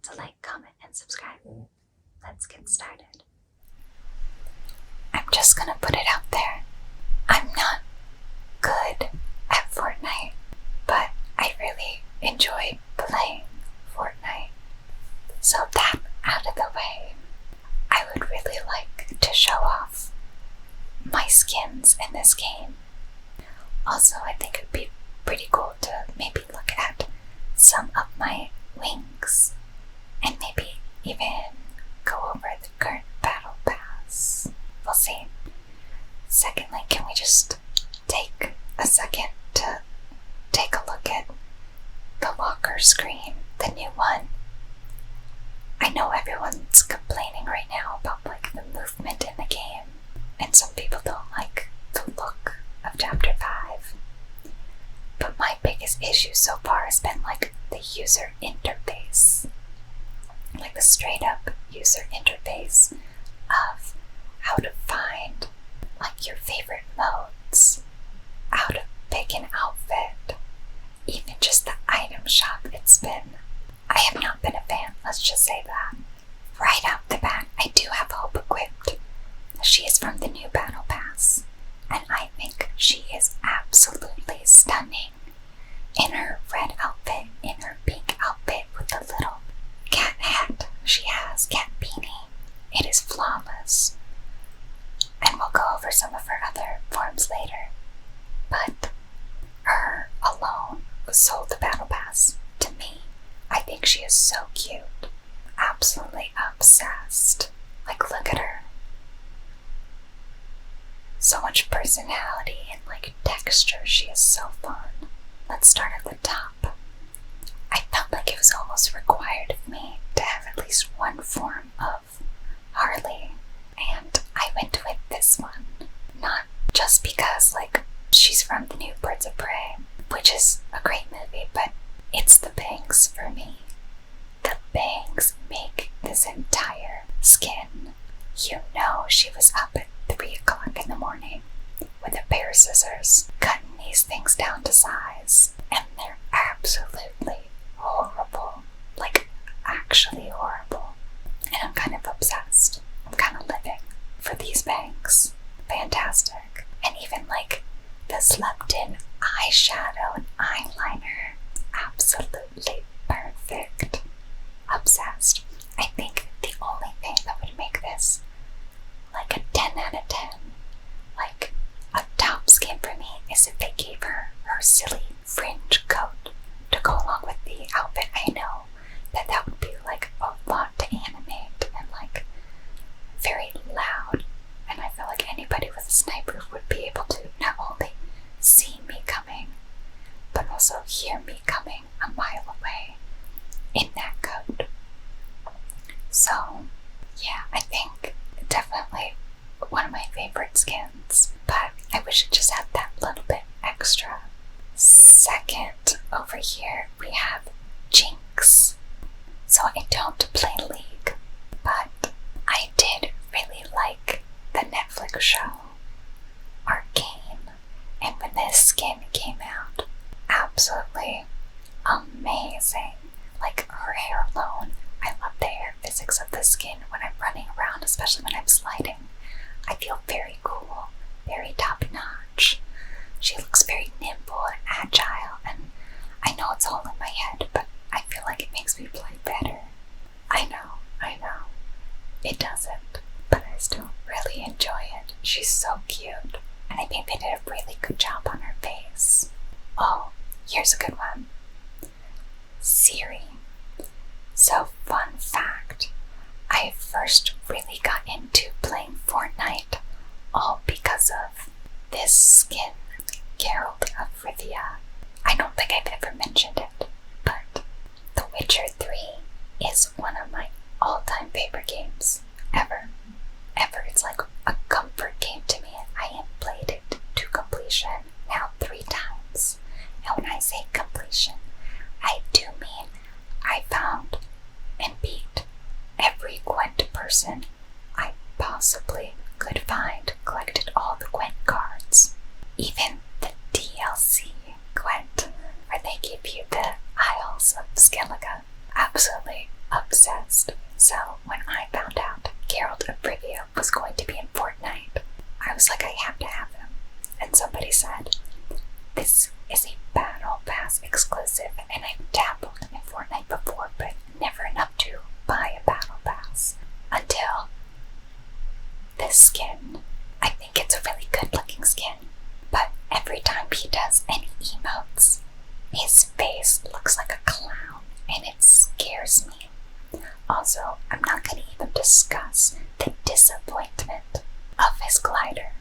to like, comment, and subscribe. Let's get started. I'm just gonna put it out there. I'm not good at Fortnite, but I really enjoy playing Fortnite. So that out of the way, I would really like to show off my skins in this game. Also, I think it'd be pretty cool to maybe look at some of my wings and maybe even go over the current battle pass. We'll see. Secondly, can we just take a second to take a look at the locker screen, the new one? I know everyone's complaining right now about like the movement in the game, and some people don't like the look of Chapter 5. But my biggest issue so far has been like the user interface. Like the straight up user interface of how to find like your favorite modes, how to pick an outfit, even just the item shop. I have not been a fan, let's just say that. Right out the bat, I do have Hope equipped. She is from the new Battle Pass, and I think she is absolutely stunning. In her red outfit, in her pink outfit with the little cat hat she has, cat beanie. It is flawless. And we'll go over some of her other forms later. But her alone sold the Battle Pass to me. I think she is so cute. Absolutely obsessed. Like, look at her. So much personality and like texture. She is so fun. Let's start at the top. I felt like it was almost required of me to have at least one form of Harley, and I went with this one. Not just because like she's from the new Birds of Prey, which is a great movie, but it's the bangs for me. The bangs make this entire skin. You know she was up at 3 o'clock in the morning with a pair of scissors, cutting these things down to size, and they're absolutely horrible. Like, actually horrible. And I'm kind of obsessed. I'm kind of living for these bangs. Fantastic. And even like the slept-in eyeshadow and eyeliner. Absolutely perfect. Obsessed. I think the only thing that would make this like a 10 out of 10, like a top skin for me, is if they gave her silly fringe coat to go along with the outfit. I know that would be like a lot to animate and like very loud, and I feel like anybody with a sniper would be able to not only see me coming, but also hear me coming a mile away in that coat. So yeah, I think definitely one of my favorite skins, but I wish it just had that little bit extra. Second, over here we have Jinx. So I don't play League, but I did really like the Netflix show Arcane, and when this skin came out, absolutely amazing. Like her hair alone, I love the hair physics of the skin when I'm running around, especially when I'm sliding. I feel very cool, very top notch. She looks very nimble and agile, and I know it's all in my head, but I feel like it makes me play better. I know. It doesn't, but I still really enjoy it. She's so cute, and I think they did a really good job on her face. Oh, here's a good one. Siri. So, fun fact, I first really got into playing Fortnite all because of this skin, Geralt of Rivia. I don't think I've ever mentioned it, but The Witcher 3 is one of my all-time favorite games ever. It's like a comfort game to me. I have played it to completion now 3 times. And when I say completion, I do mean I found and beat every Gwent person I possibly could find, collected all the Gwent cards, even the DLC Gwent, where they give you the Isles of Skellige. Absolutely obsessed obsessed. So when I found out Geralt of Rivia was going to be in Fortnite, I was like, I have to have him. And somebody said, this is a Battle Pass exclusive, and I've dabbled in Fortnite before, but never enough to buy a Battle Pass until this skin. I think it's a really good looking skin, but every time he does any emotes, his face looks like a clown, and it scares me. Also, I'm not going to even discuss the disappointment of his glider.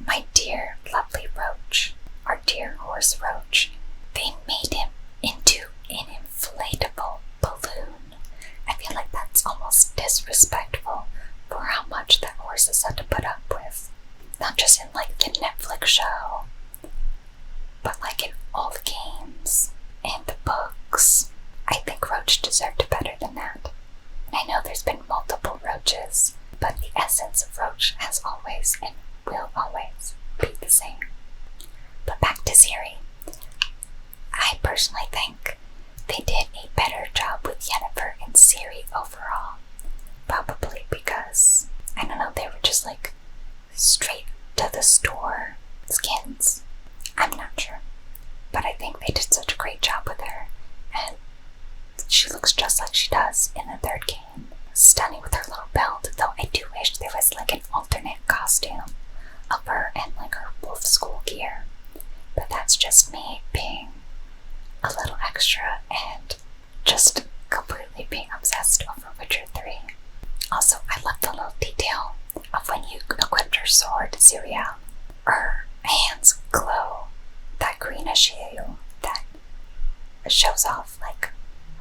My dear lovely Roach, our dear horse Roach, they made him into an inflatable balloon. I feel like that's almost disrespectful for how much that horse has had to put up with. Not just in like the Netflix show, but like in all the games and the books. I think Roach deserved better than that. And I know there's been multiple Roaches, but the essence of Roach has always and will always be the same. But back to Ciri. I personally think they did a better job with Yennefer and Ciri overall. Probably because, I don't know, they were just like straight to the store skins. I'm not sure. But I think they did such a great job with her. And she looks just like she does in the third game. Stunning with her little belt, though I do wish there was like an alternate costume of her and like her wolf school gear. But that's just me being a little extra and just completely being obsessed over Witcher 3. Also, I love the little detail of when you equipped her sword, Ciriel. Her hands glow that greenish hue that shows off like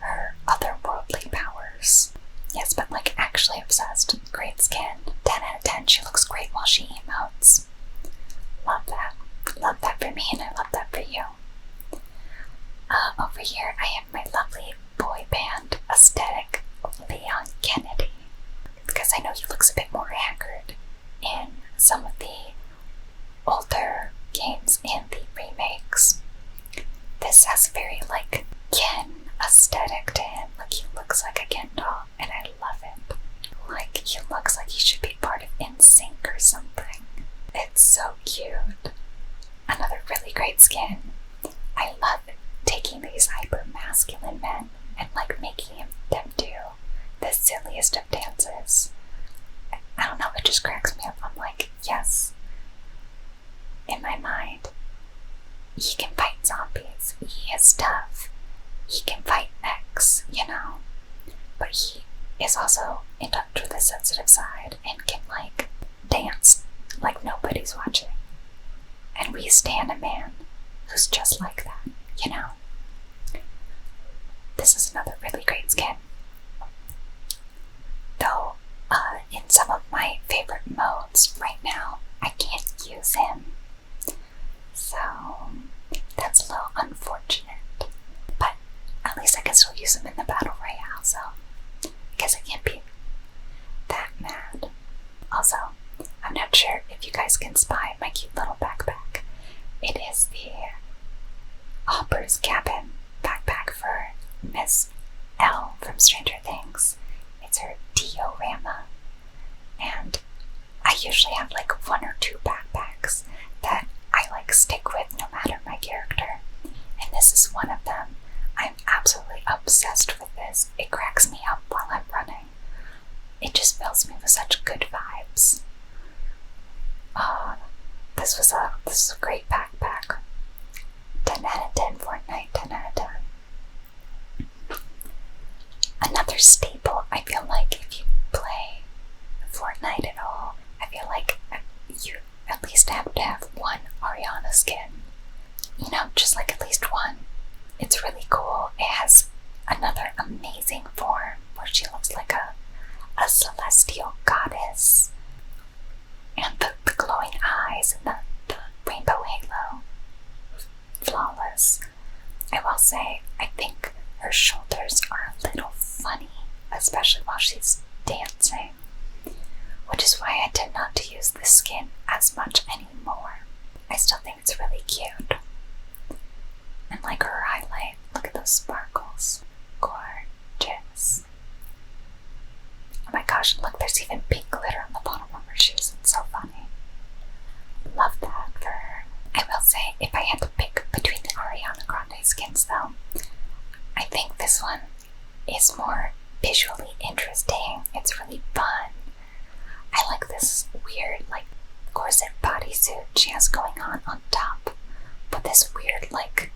her otherworldly powers. Yes, but like actually obsessed. Great skin. 10 out of 10. She looks great while she emotes. Love that. Love that for me, and I love that for you. Over here, I have my lovely boy band aesthetic, Leon Kennedy. Because I know he looks a bit more haggard in some of the older games and the remakes. This has very like Ken aesthetic to him. Like he looks like a Ken doll, and I love it. Like he looks like he should be part of NSYNC or something. It's so cute. Another really great skin. I love taking these hyper masculine men and like making them do the silliest of dances. I don't know, it just cracks me up. I'm like, yes. In my mind, he can fight zombies. He is tough. He can fight X, you know. But he is also in touch with the sensitive side and can like dance like nobody's watching. And we stand a man who's just like that, you know. This is another really great skin. Though, in some of my favorite modes right now, I can't use him. So, that's a little unfortunate. But at least I can still use him in the Battle Royale, so I guess I can't be that mad. Also, I'm not sure if you guys can spy my cute little backpack. It is the Hopper's Cabin backpack for Miss L from Stranger Things. It's her diorama. And I usually have like one or two backpacks that I like stick with no matter my character. And this is one of them. I'm absolutely obsessed with this. It cracks me up while I'm running. It just fills me with such good vibes. This was a great backpack. 10 out of 10 Fortnite, 10 out of 10. Another staple, I feel like if you play Fortnite at all, I feel like you at least have to have one Ariana skin. You know, just like at least one. It's really cool. It has another amazing form where she looks like a celestial goddess. And the glowing eyes and the rainbow halo. Flawless. I will say, I think her shoulders are a little funny, especially while she's dancing. Which is why I tend not to use this skin as much anymore. I still think it's really cute. And like her highlight, look at those sparkles. Gorgeous. skins though. I think this one is more visually interesting. It's really fun. I like this weird like corset bodysuit she has going on top, but this weird like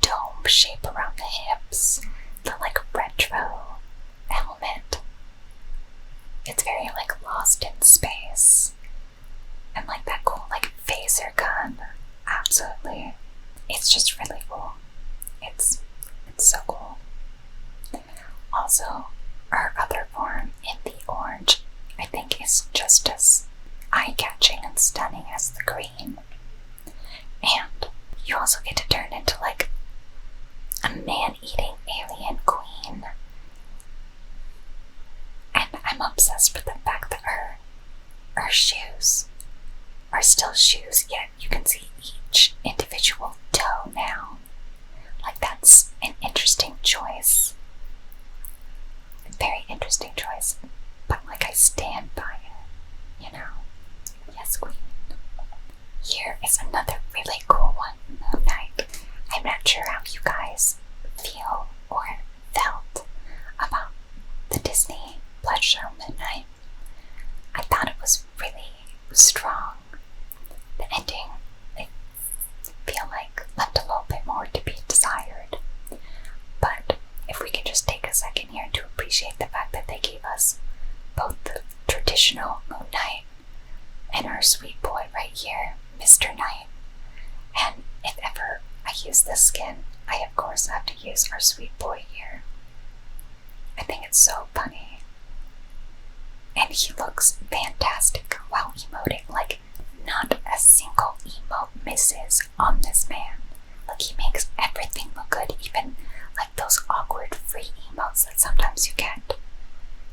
dome shape around the hips, the like retro element. It's very like lost in space. And like that cool like phaser gun. Absolutely. It's just really cool. It's so cool. Also, her other form in the orange, I think is just as eye-catching and stunning as the green. And you also get to turn into like a man-eating alien queen. And I'm obsessed with the fact that her shoes are still shoes, yet you can see each individual toe now. Like, that's an interesting choice. A very interesting choice. But like, I stand by it, you know? Yes, queen. Here is another really cool one, Moon Knight. I'm not sure how you guys feel or felt about the Disney Blood Show Moon Knight. I thought it was really strong. The ending, I feel like, left a little bit more to be desired. But if we can just take a second here to appreciate the fact that they gave us both the traditional Moon Knight and our sweet boy right here, Mr. Knight. And if ever I use this skin, I of course have to use our sweet boy here. I think it's so funny. And he looks fantastic while emoting. Like, not a single emote misses on this man. Like, he makes everything look good, even like those awkward free emotes that sometimes you get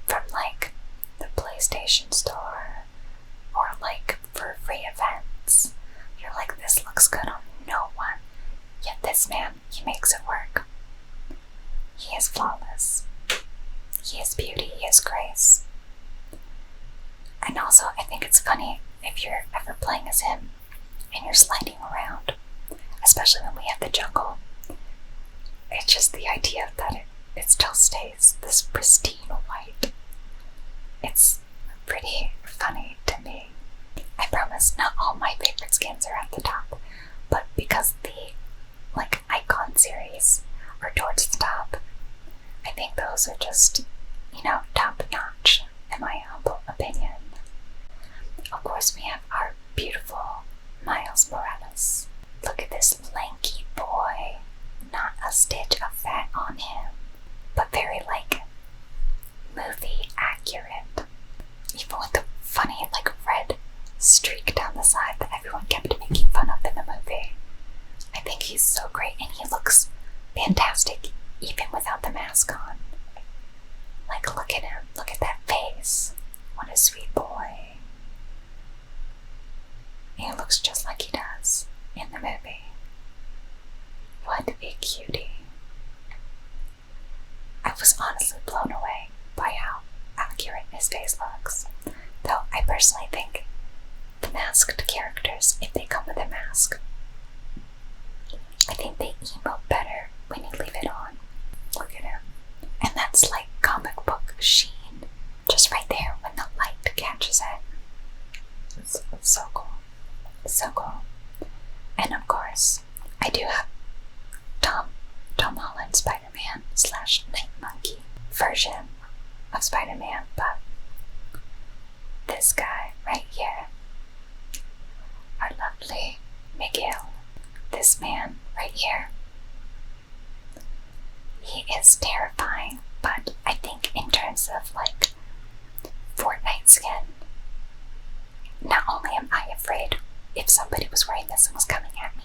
from like the PlayStation Store or like for free events. You're like, this looks good on no one. Yet this man, he makes it work. He is flawless. He is beauty, he is grace. And also, I think it's funny if you're ever playing as him and you're sliding around, especially when we have the jungle. It's just the idea that it still stays this pristine white. It's pretty funny to me. I promise not all my favorite skins are at the top, but because the like icon series are towards the top, I think those are just, you know, top notch in my humble opinion. Of course, we have our beautiful Miles Morales. Look at this lanky boy. Not a stitch of fat on him, but very like movie accurate. Even with the funny like red streak down the side that everyone kept making fun of in the movie. I think he's so great, and he looks fantastic even without the mask on. Like, look at him. Look at that face. What a sweet boy. He looks just like he does in the movie. What a cutie. I was honestly blown away by how accurate his face looks. Though I personally think the masked characters, if they come with a mask, I think they emote better when you leave it on. Look at him. And that's like comic book sheen, just right there when the light catches it. It's so cool. So cool. And of course, I do have Tom Holland Spider-Man / Night Monkey version of Spider-Man, but this guy right here, our lovely Miguel, this man right here, he is terrifying, but I think in terms of like Fortnite skin, not only am I afraid if somebody was wearing this and was coming at me,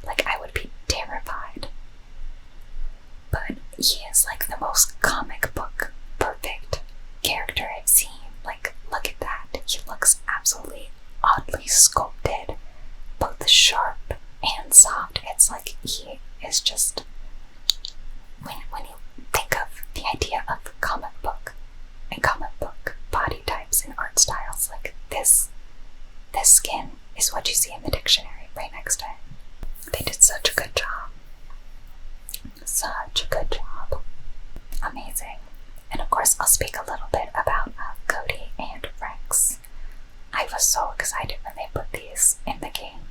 like I would be terrified, but he is like the most comic book perfect character I've seen. Like, look at that. He looks absolutely oddly sculpted, both sharp and soft. It's like he is just, when you think of the idea of comic book and comic book body types and art styles, like this skin is what you see in the dictionary right next to it. They did such a good job. such a good job. Amazing. And of course, I'll speak a little bit about Cody and Rex. I was so excited when they put these in the game.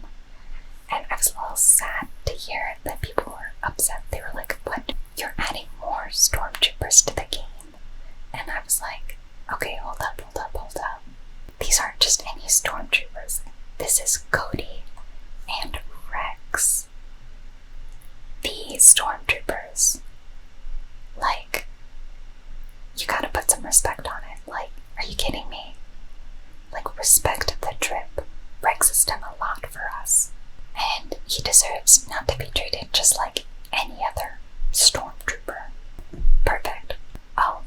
And I was a little sad to hear that people were upset. They were like, what? You're adding more stormtroopers to the game? And I was like, okay, hold up. These aren't just any stormtroopers. This is Cody and Rex. These stormtroopers. Like, you gotta put some respect on it. Like, are you kidding me? Like, respect the trip. Rex has done a lot for us. And he deserves not to be treated just like any other stormtrooper. Perfect. Oh,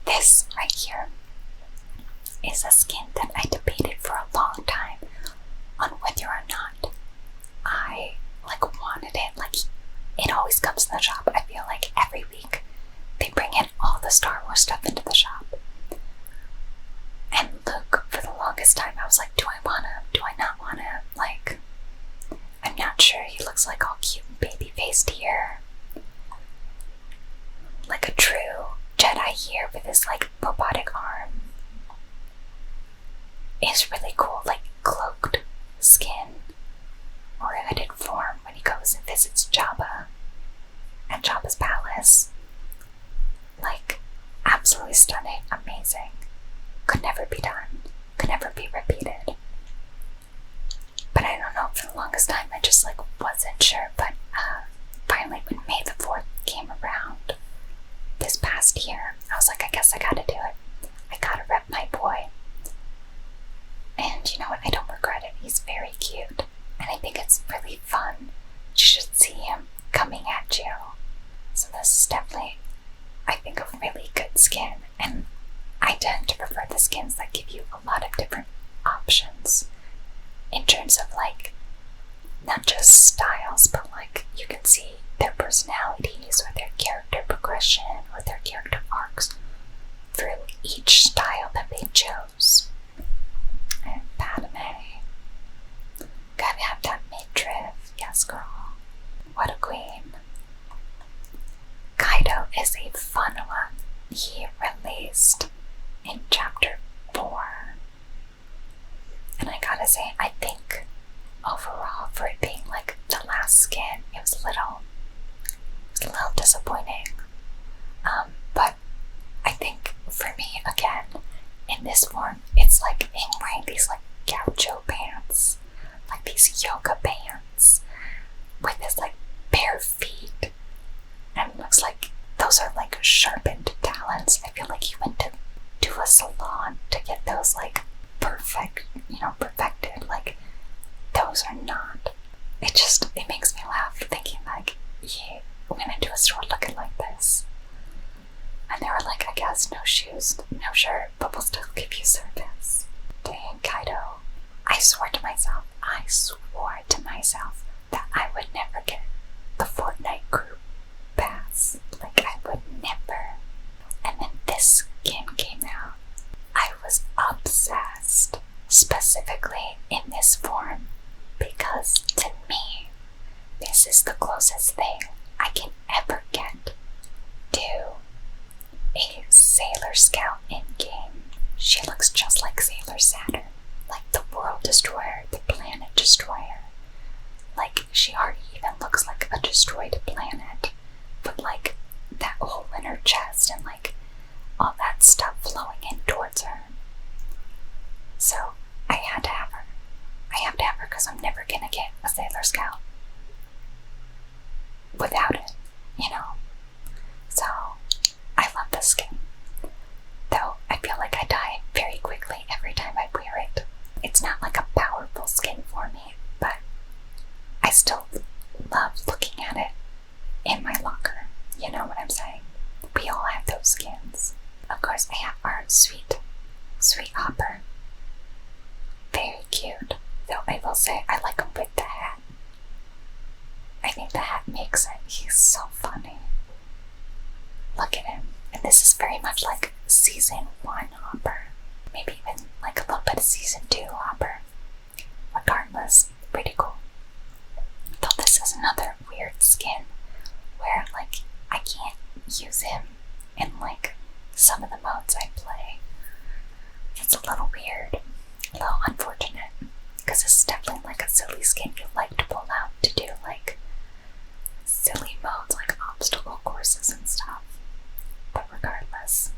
this right here is a skin that I debated for a long time on whether or not I wanted it. Like, it always comes in the shop. I feel like every week they bring in all the Star Wars stuff into the shop. And Luke, for the longest time, I was like, do I want him? Do I not want him? Like, I'm not sure. He looks like all cute and baby-faced here. Like a true Jedi here with his, like, robotic arm. It's really cool, like, cloaked skin or hooded form when he goes and visits Jabba at Jabba's palace. Like, absolutely stunning, amazing. Could never be done. Could never be repeated. But I don't know, for the longest time I just wasn't sure. But finally when May the 4th came around this past year, I was like, I guess I gotta do it. I gotta rep my boy. And you know what, I don't regret it. He's very cute. And I think it's really fun. You should see him coming at you. So this is definitely, I think, a really good skin. And I tend to prefer the skins that give you a lot of different options in terms of not just styles, but you can see their personalities or their character progression or their character arcs through each style that they chose. And Padme, gotta have that midriff, yes girl, what a queen. Kaido is a fun one. He released in chapter 4. And I gotta say, I think overall, for it being the last skin, it was a little disappointing. But I think for me, again, in this form, it's him wearing these gaucho pants, these yoga pants with his bare feet, and it looks like those are sharpened talons. I feel like he went to a salon to get those perfected. Those are not. It makes me laugh thinking yeah, went into a store looking like this. And they were I guess no shoes, no shirt, but we'll still give you service. Dang, Kaido. I swore to myself that I would never get the Fortnite group pass. I would never. And then this skin came out. I was obsessed, specifically in this form, because to me, this is the closest thing I can ever get to a Sailor Scout in-game. She looks just like Sailor Saturn, like the World Destroyer, the Planet Destroyer. She already even looks like a destroyed planet, with that hole in her chest and all that stuff flowing in towards her. So I had to have her. I have to have her because I'm never gonna get a Sailor Scout without it, So I love this skin. Though I feel like I die very quickly every time I wear it. It's not a powerful skin for me, but I still love looking at it in my locker. You know what I'm saying? We all have those skins. Of course, I have our sweet Hopper. Very cute. Though I will say I like him with the hat. I think the hat makes it. He's so funny. Look at him. And this is very much season 1 Hopper. Maybe even a little bit of season 2 Hopper. Regardless, pretty cool. Though this is another weird skin where use him in like some of the modes I play. It's a little weird, a little unfortunate, because it's definitely like a silly skin you like to pull out to do like silly modes like obstacle courses and stuff. But regardless,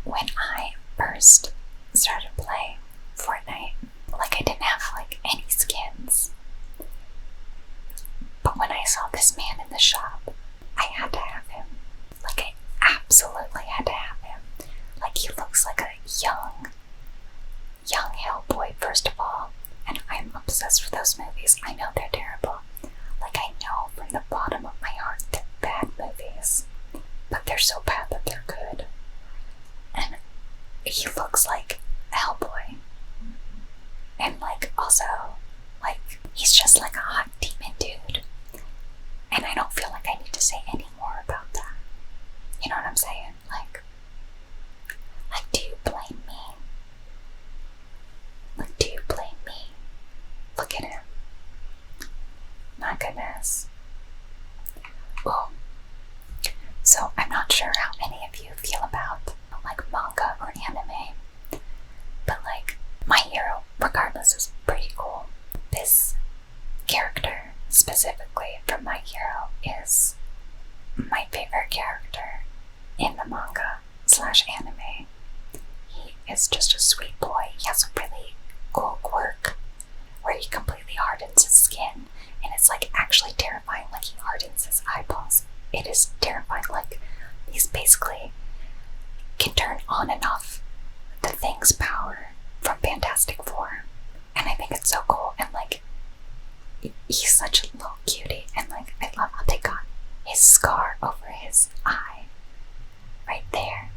when I first started playing Fortnite, like I didn't have like any skins. But when I saw this man in the shop, I had to have him. Like I absolutely had to have him. Like he looks like a young Hellboy first of all, and I'm obsessed with those movies. I know they're terrible. Like I know from the bottom of my heart they're bad movies, but they're so bad that they're good. And he looks like Hellboy. And like also, like he's just like a hot demon dude. And I don't feel like I need to say any more about that. You know what I'm saying? Like do you blame me? Like, do you blame me? Look at him. My goodness. Oh. So I'm not sure how many of you feel about like manga or anime, but like My Hero, regardless, is pretty cool. This character specifically from My Hero is my favorite character in the manga / anime. He is just a sweet boy. He has a really cool quirk where he completely hardens his skin, and it's like actually terrifying. Like he hardens his eyeballs. It is terrifying. Like he's basically can turn on and off the Thing's power from Fantastic Four, and I think it's so cool. And like he's such a little cutie, and like I love how they got his scar over his eye right there.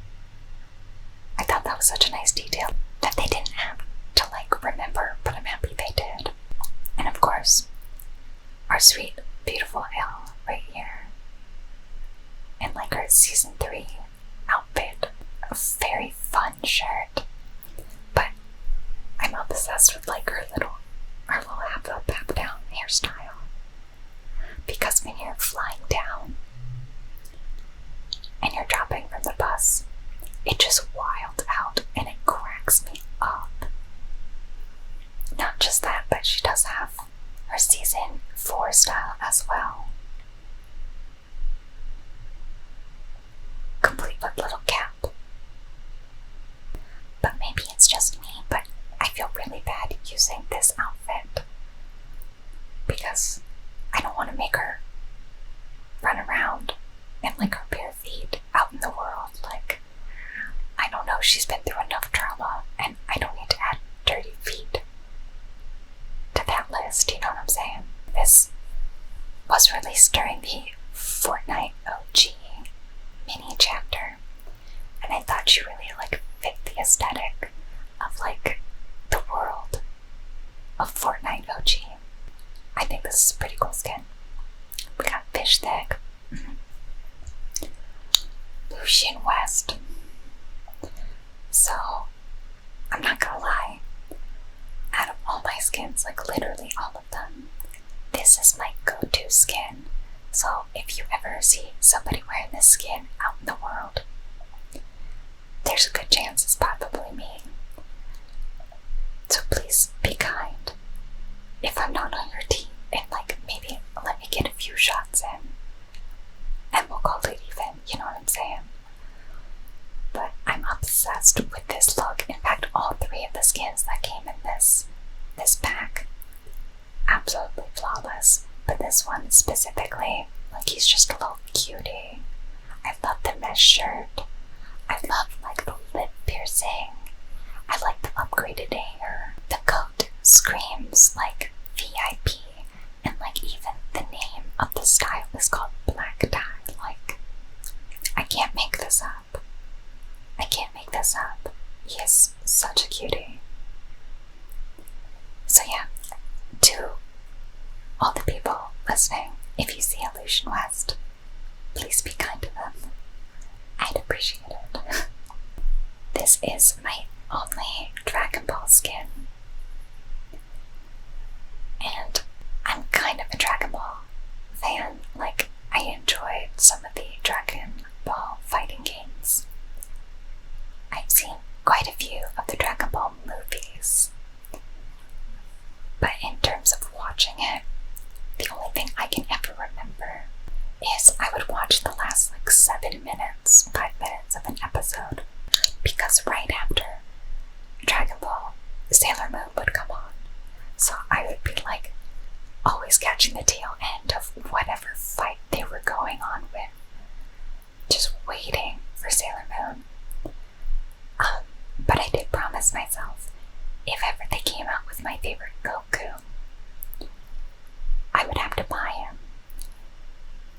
I thought that was such a nice detail that they didn't have to like remember, but I'm happy they did. And of course, our sweet, beautiful Elle right here in like her season 3 outfit. A very fun shirt, but I'm obsessed with like her little half up, half down hairstyle, because when you're flying down and you're dropping from the bus, it just wild out and it cracks me up. Not just that, but she does have her season 4 style as well, complete with little cap. But maybe it's just me, but I feel really bad using this outfit because I don't want to make her run around in like her bare feet out in the world. Like, I don't know, she's been through enough trauma, and I don't need to add dirty feet to that list, you know what I'm saying? This was released during the Fortnite OG mini chapter, and I thought she really like fit the aesthetic of like the world of Fortnite OG. I think this is a pretty cool skin. We got Fish Thick, Lucian West. So, I'm not gonna lie, out of all my skins, like literally all of them, this is my go-to skin. So if you ever see somebody wearing this skin out in the world, there's a good chance it's probably me. So please be kind if I'm not on your team, and like maybe let me get a few shots in and we'll call it even, you know what I'm saying? But I'm obsessed with this look. In fact, all 3 of the skins that came in this pack, absolutely flawless. But this one specifically, like he's just a little cutie. I love the mesh shirt. I love like the lip piercing. I like the upgraded hair. The coat screams like VIP, and like even the name of the style is called black tie. Like, I can't make this up. I can't make this up. He is such a cutie. So yeah, to all the people listening, if you see a Lucian West, please be kind to them. I'd appreciate it. This is my only Dragon Ball skin, and I'm kind of a Dragon Ball fan. the tail end of whatever fight they were going on with, just waiting for Sailor Moon. But I did promise myself, if ever they came out with my favorite Goku, I would have to buy him.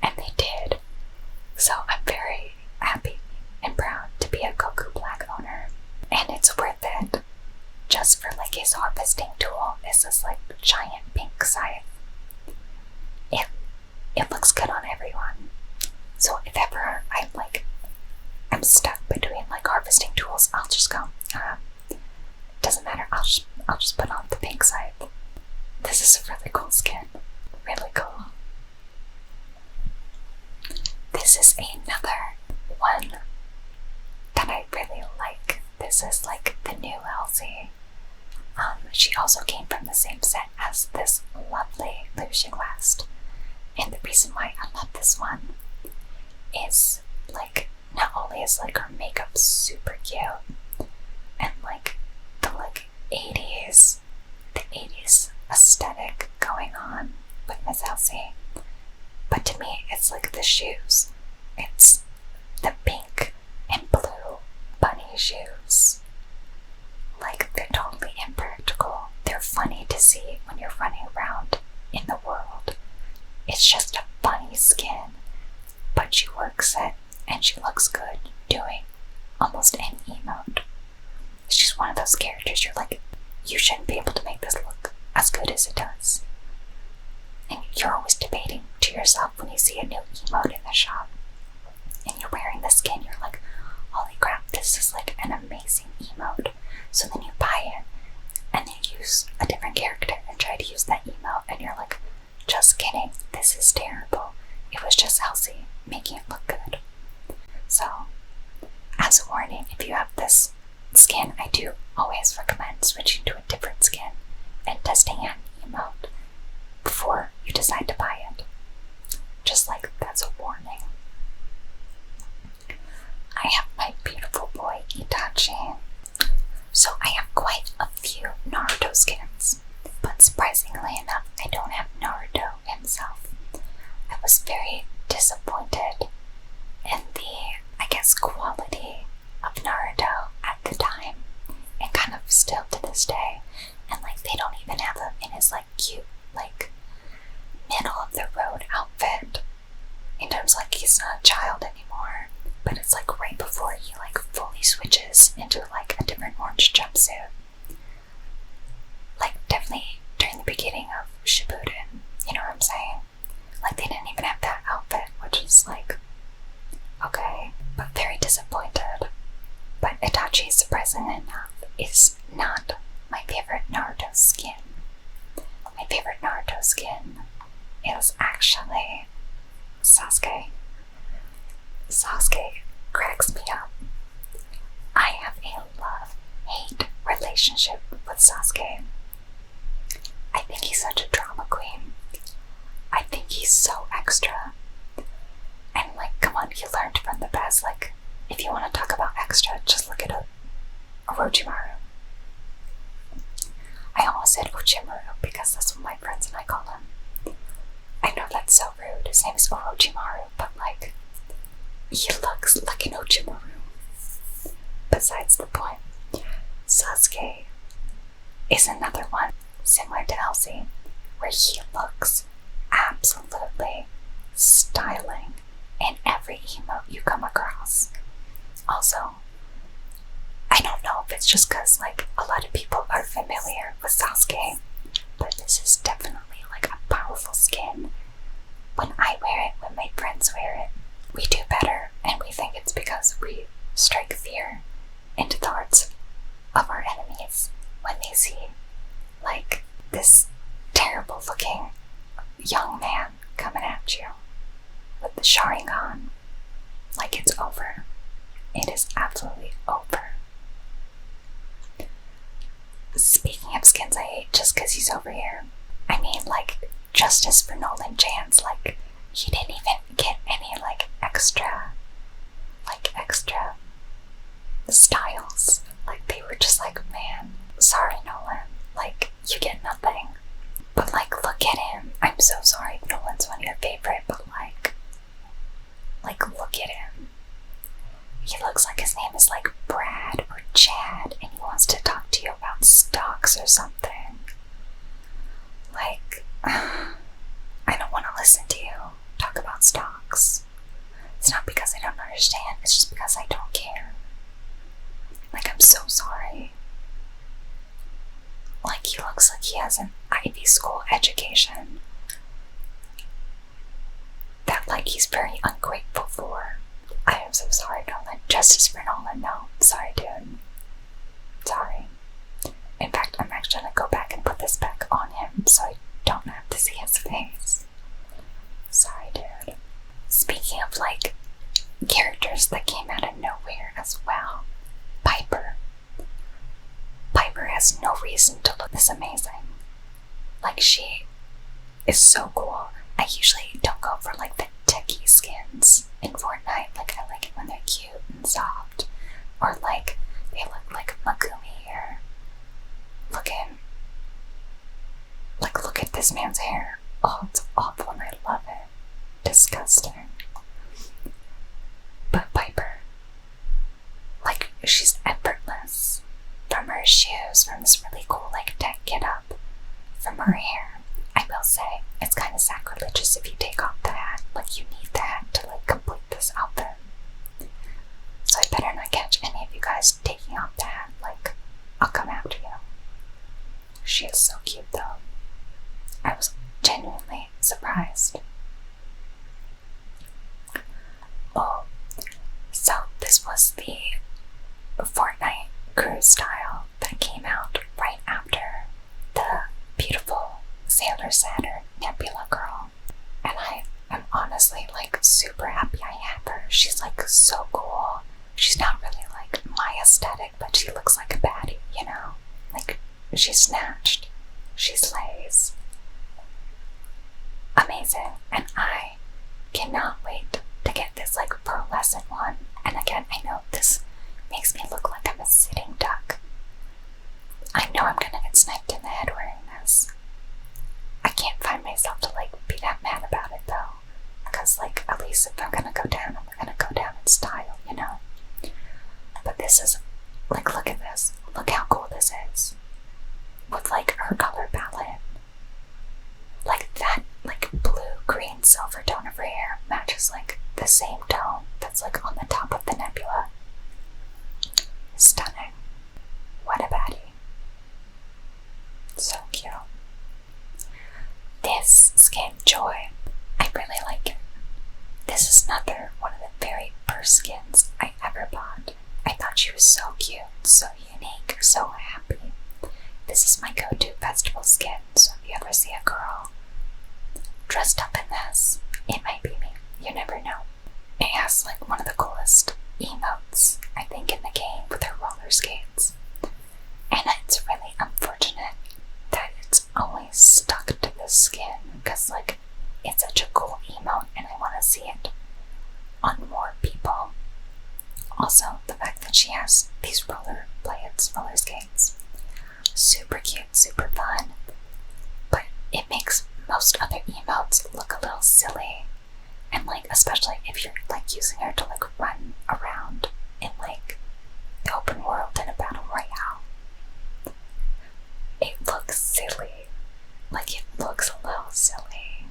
And they did. So I'm very happy and proud to be a Goku Black owner. And it's worth it. Just for like his harvesting tool is this like giant pink scythe. It looks good on everyone. So if ever I'm stuck between like harvesting tools, I'll just go. Doesn't matter. I'll just put on the pink scythe. This is a really cool skin. Really cool. This is another one that I really like. This is like the new Elsie. She also came from the same set as this lovely Lucian West. And the reason why I love this one is like, not only is like her makeup super cute and like the 80s aesthetic going on with Miss Elsie, but to me it's like the shoes. It's the pink and blue bunny shoes. Like, they're totally impractical. They're funny to see when you're running around in the world. It's just a funny skin, but she works it and she looks good doing almost any emote. She's one of those characters you're like, you shouldn't be able to make this look as good as it does. And you're always debating to yourself when you see a new emote in the shop and you're wearing the skin, you're like, holy crap, this is like an amazing emote. So then you buy it and then use a different character and try to use that emote and you're like, just kidding, this is terrible. It was just Elsie making it look good. So, as a warning, if you have this skin, I do always recommend switching to a different skin and testing out an emote before you decide to buy it. Just like that's a warning. I have my beautiful boy Itachi. So I have quite a few Naruto skins, but surprisingly enough, I don't have Naruto himself. I was very disappointed in the, I guess, quality of Naruto at the time, and kind of still to this day. And like, they don't even have him in his like cute, like middle of the road outfit. In terms like he's not a child anymore, but it's like right before he like fully switches into like a different orange jumpsuit. Like definitely during the beginning of Shippuden, you know what I'm saying? Like they didn't even have that outfit, which is like, okay, but very disappointed. But Itachi, surprisingly enough, is not my favorite Naruto skin. My favorite Naruto skin is actually Sasuke. Sasuke cracks me up. I have a love-hate relationship with Sasuke. I think he's such a drama queen. I think he's so extra. And like, come on, he learned from the best. Like, if you want to talk about extra, just look at Orochimaru. I almost said Uchimaru because that's what my friends and I call him. I know that's so rude. His name is Orochimaru, but like, he looks like an Uchimaru. Besides the point, Sasuke is another one similar to Elsie, where he looks absolutely styling in every emote you come across. Also, I don't know if it's just because like a lot of people are familiar with Sasuke, but this is definitely like a powerful skin. When I wear it, when my friends wear it, we do better, and we think it's because we strike fear into the hearts of our enemies when they see like this terrible looking young man coming at you with the Sharingan. Like it's over. It is absolutely over. Speaking of skins I hate just because he's over here, I mean like justice for Nolan Chance. Like he didn't even get any like extra styles. Like they were just like, man, sorry Nolan, like you get nothing. But like look at him. I I'm so sorry if Nolan's one of your favorite, but like look at him. He looks like his name is like Brad or Chad, and he wants to talk to you about stocks or something. Like, I don't want to listen to you talk about stocks. It's not because I don't understand, it's just because I don't care. Like, I'm so sorry. Like, he looks like he has an Ivy School education that, like, he's very ungrateful for. I am so sorry, Nolan. Justice for Nolan, no. Sorry, dude. Sorry. In fact, I'm actually gonna go back and put this back on him so I don't have to see his face. Sorry, dude. Speaking of, like, characters that came out of nowhere as well, Piper. Piper has no reason to look this amazing. Like, she is so cool. I usually don't go for, like, the techie skins in Fortnite. Like, I like it when they're cute and soft. Or, like, they look like Megumi here. Look at this man's hair. Oh, it's awful and I love it. Disgusting. But Piper, like, she's effortless. From her shoes, from this really cool, like, tech get-up, from her hair. I will say, it's kind of sacrilegious if you take off the hat. Like, you need the hat to, like, complete this outfit. So I better not catch any of you guys taking off the hat. Like, I'll come after you. She is so cute, though. I was genuinely surprised. Oh, so this was the Fortnite cruise style that came out right after the beautiful Sailor Saturn Nebula girl. And I am honestly, like, super happy I have her. She's, like, so cool. She's not really, like, my aesthetic, but she looks like a baddie, you know? Like, she's snatched. She slays. Amazing. And I cannot wait to get this, like, pearlescent one. And again, I know this makes me look like I'm a sitting duck. I know I'm gonna get sniped in the head wearing this. I can't find myself to, like, be that mad about it, though. Because, like, at least if I'm gonna go down, I'm gonna go down in style, you know? But this is, like, look at this. Look how cool this is. With, like, her color palette. Like, that, like, blue, green, silver tone of her hair matches, like, the same tone that's, like, on the top of the nebula. Stunning. What a baddie. So cute. This skin, Joy, I really like it. This is another one of the very first skins I ever bought. I thought she was so cute, so unique, so happy. This is my go-to festival skin, so if you ever see a girl dressed up in this, it might be me. You never know. It has, like, one of the coolest emotes, I think, in the game with her roller skates. And it's really unfortunate that it's only stuck to the skin, because, like, it's such a cool emote and I want to see it on more people. Also, the fact that she has these roller skates. Super cute, super fun. But it makes most other emotes look a little silly. And, like, especially if you're, like, using her to, like, run around in, like, the open world in a battle royale. It looks silly. Like, it looks a little silly.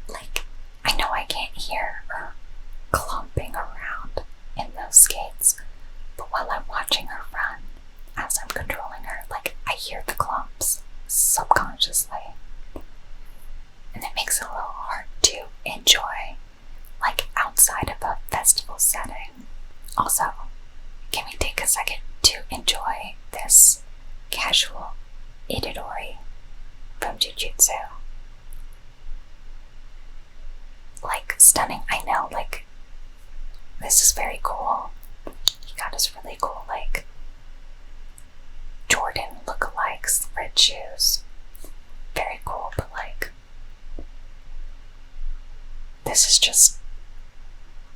Like, I know I can't hear her clumping around in those skates, but while I'm watching her run, as I'm controlling her, like, I hear the clumps subconsciously. And it makes it a little hard to enjoy, like, outside of a festival setting. Also, can we take a second to enjoy this casual Itadori from Jujutsu? Like, stunning. I know, like, this is very cool. He got his really cool, like, Jordan lookalikes, red shoes. Very cool, but, like, this is just,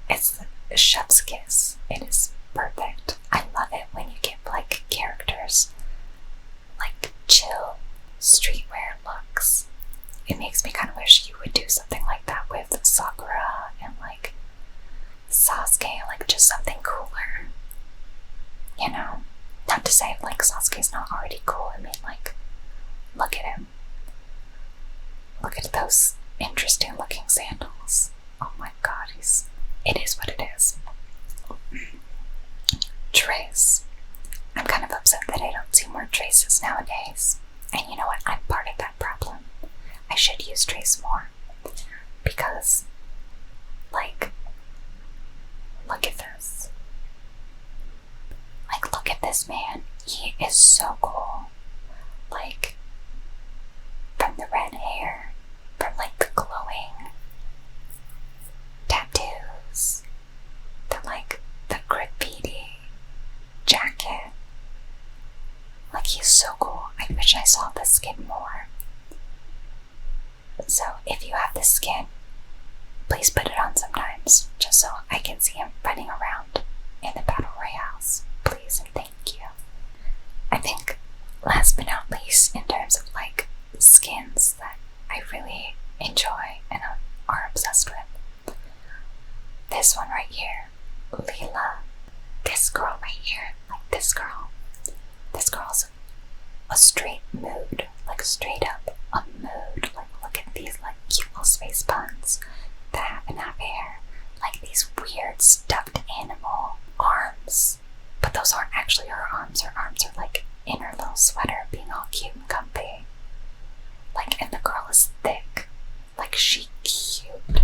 it's the chef's kiss. It is perfect. I love it when you get, like, characters, like, chill streetwear looks it makes me kind of wish you would do something like that with Sakura and like Sasuke, like just something cooler. You know? Not to say like Sasuke's not already cool. I mean, like, look at him. Look at those interesting looking sandals. Oh my god, it is what it is. Trace. I'm kind of upset that I don't see more traces nowadays. And you know what? I'm part of that problem. I should use trace more. Because, like, look at this. Like, look at this man. He is so cool. Like, from the red hair, from like the glowing tattoos, the graffiti jacket. Like, he's so cool. I wish I saw the skin more. So if you have this skin, please put it on sometimes, just so I can see him running around in the battle royales. Please and thank you. I think last but not least, in terms of like skins that I really enjoy and are obsessed with, this one right here, Leela. This girl right here, like this girl's a straight mood, like straight up a mood. Like, look at these like cute little space buns that happen to have hair, like these weird stuffed animal arms, but those aren't actually her arms. Her arms are like in her little sweater, being all cute and comfy. Like, and the girl is thick. Like, she cute.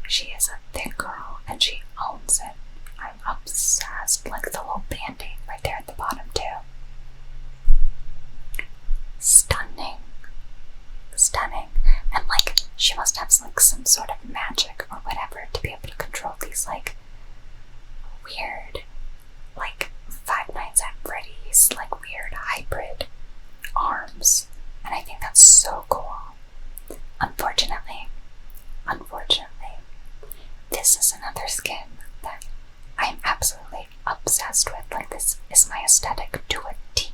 She is a thick girl, and she owns it. I'm obsessed. Like the little band-aid right there at the bottom too. Stunning. Stunning. And like, she must have like some sort of magic or whatever to be able to control these like weird, like Five Nights at Freddy's, like weird hybrid arms. And I think that's so cool. Unfortunately, this is another skin that I'm absolutely obsessed with. Like, this is my aesthetic to a T.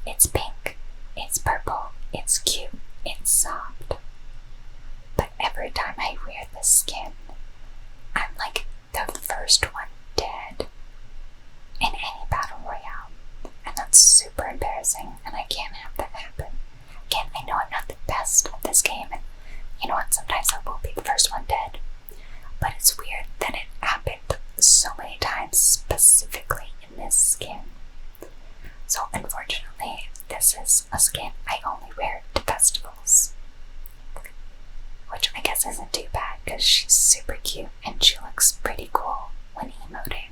It's pink, it's purple, it's cute, it's soft. But every time I wear this skin, I'm like the first one dead in any battle royale. And that's super embarrassing, and I can't have that happen. Again, I know I'm not the best at this game, and you know what, sometimes I will be the first one dead. But it's weird that it happened so many times, specifically in this skin. So unfortunately, this is a skin I only wear to festivals. Which I guess isn't too bad, because she's super cute and she looks pretty cool when emoting.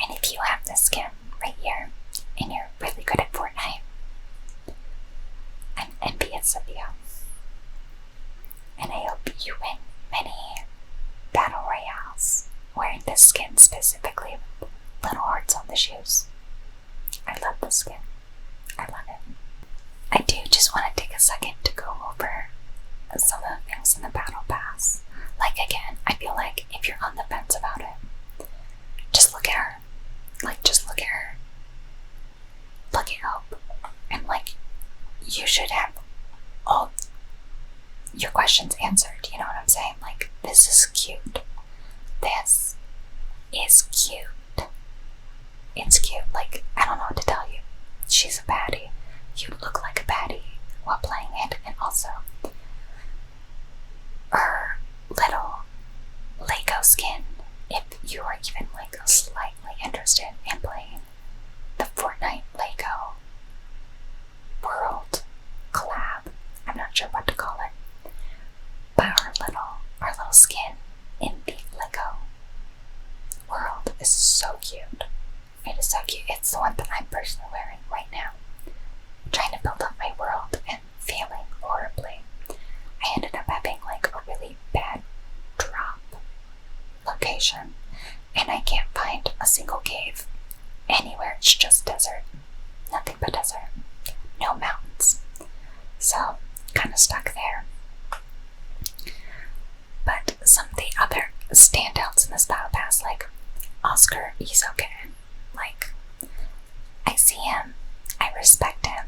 And if you have this skin right here, and you're really good at Fortnite, I'm envious of you. And I hope you win many battle royales wearing this skin specifically with little hearts on the shoes. I love this skin. I love it. I do just want to take a second to go over some of the things in the battle pass. Like, again, I feel like if you're on the fence about it, just look at her. Like, just look at her. Look at Hope. And like, you should have all your questions answered. You know what I'm saying? Like, this is cute. This is cute. It's cute. Like, I don't know what to tell you. She's a baddie. You look like a baddie while playing it, and also her little Lego skin, if you are even like slightly interested in playing the Fortnite Lego World collab. I'm not sure what to call it. But her little skin in the Lego world is so cute. It is so cute. It's the one that I'm personally wearing right now. I'm trying to build up my world and failing horribly. I ended up having like a really bad drop location, and I can't find a single cave anywhere. It's just desert. Nothing but desert. No mountains. So, kind of stuck there. But some of the other standouts in this battle pass, like Oscar, he's okay. Like, I see him, I respect him.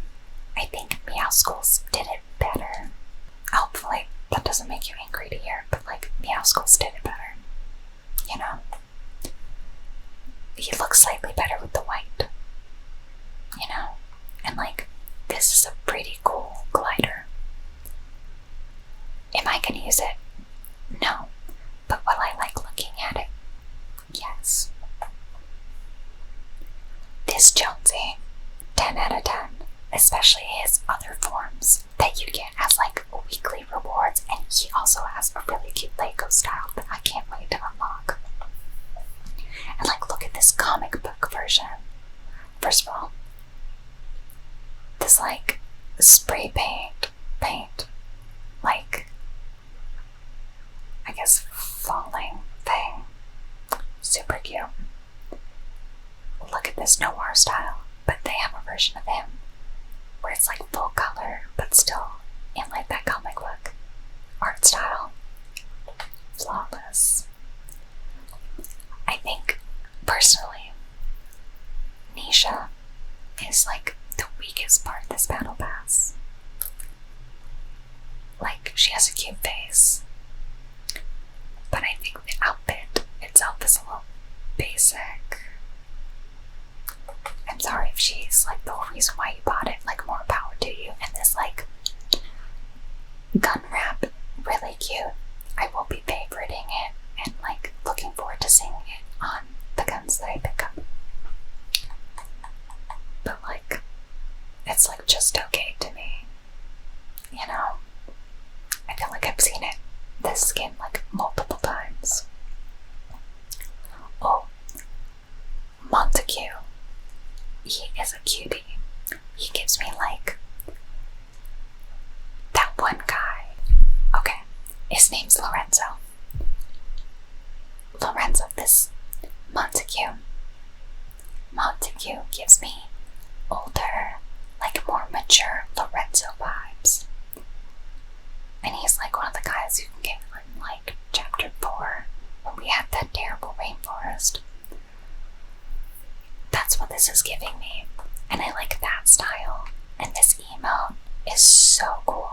I think Meow Schools did it better. he looks slightly better with the white, you know? And like, this is a pretty cool glider. Am I gonna use it? No. But will I like looking at it? Yes. This Jonesy, 10 out of 10. Especially his other forms that you get as like weekly rewards, and he also has a really cute Lego style that I can't wait to unlock. And like, look at this comic book version. First of all, this like spray paint, like, I guess falling thing. Super cute. Look at this noir style, but they have a version of him where it's like full color, but still in like that comic book art style. Flawless. I think, personally, Nisha is like the weakest part of this battle pass. Like, she has a cute face, but I think the outfit itself is a little basic. I'm sorry if she's like the whole reason why you bought it, like, more power to you. And this like gun wrap, really cute. I will be favoriting it and like looking forward to seeing it on the guns that I pick up. But like, it's like just okay to me, you know? I feel like I've seen it, this skin, like multiple times. Oh, Montague. He is a cutie. He gives me like that one guy. Okay, his name's Lorenzo. Lorenzo, this Montague. Montague gives me older, like more mature Lorenzo vibes. And he's like one of the guys you can get in like chapter 4 when we had that terrible rainforest. That's what this is giving me. And I like that style. And this emote is so cool.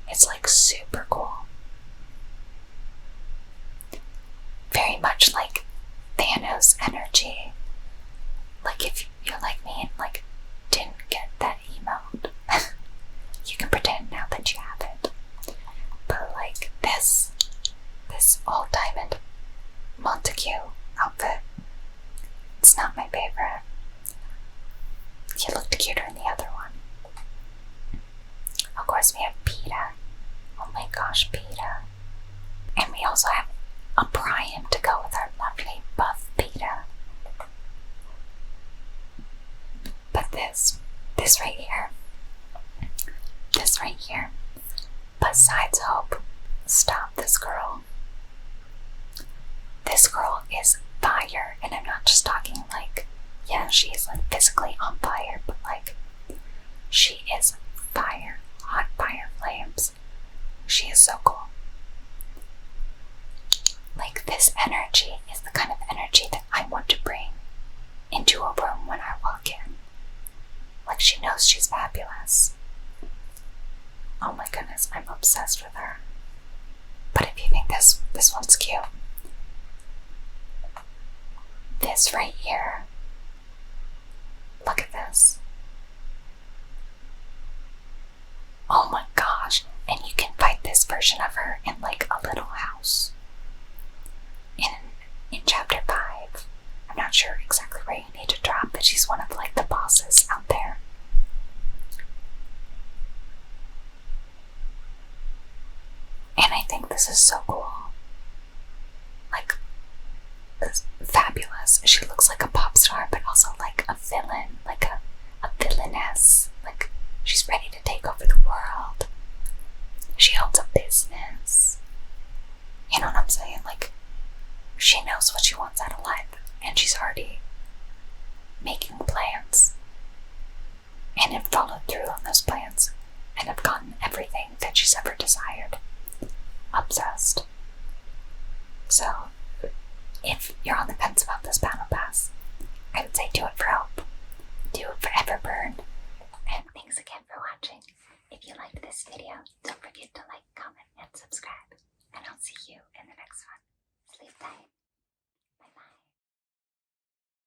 It's like super cool. Very much like Thanos energy. Like, if you're like me and like didn't get that emote, you can pretend now that you have it. But like this all diamond Montague outfit, it's not my favorite. He looked cuter in the other one. Of course, we have Peta. Oh my gosh, Peta. And we also have a Brian to go with our lovely buff Peta. But this right here, besides hope, stop this girl. This girl is fire, and I'm not just talking like, yeah, she's like physically on fire, but like, she is fire, hot fire flames. She is so cool. Like, this energy is the kind of energy that I want to bring into a room when I walk in. Like, she knows she's fabulous. Oh my goodness, I'm obsessed with her. But if you think this one's cute, this right here, look at this. Oh my gosh, and you can fight this version of her in like a little house. In chapter 5. I'm not sure exactly where you need to drop, but she's one of like the bosses out there. And I think this is so cool. Like, it's fabulous. She looks like a pop star, but also like a villain, like a villainess. Like, she's ready to take over the world. She owns a business. You know what I'm saying? Like, she knows what she wants out of life, and she's already making plans, and have followed through on those plans, and have gotten everything that she's ever desired. Obsessed. So, if you're on the fence about this battle pass, I would say do it for hope. Do it for Everburn. And thanks again for watching. If you liked this video, don't forget to like, comment, and subscribe. And I'll see you in the next one. Sleep tight.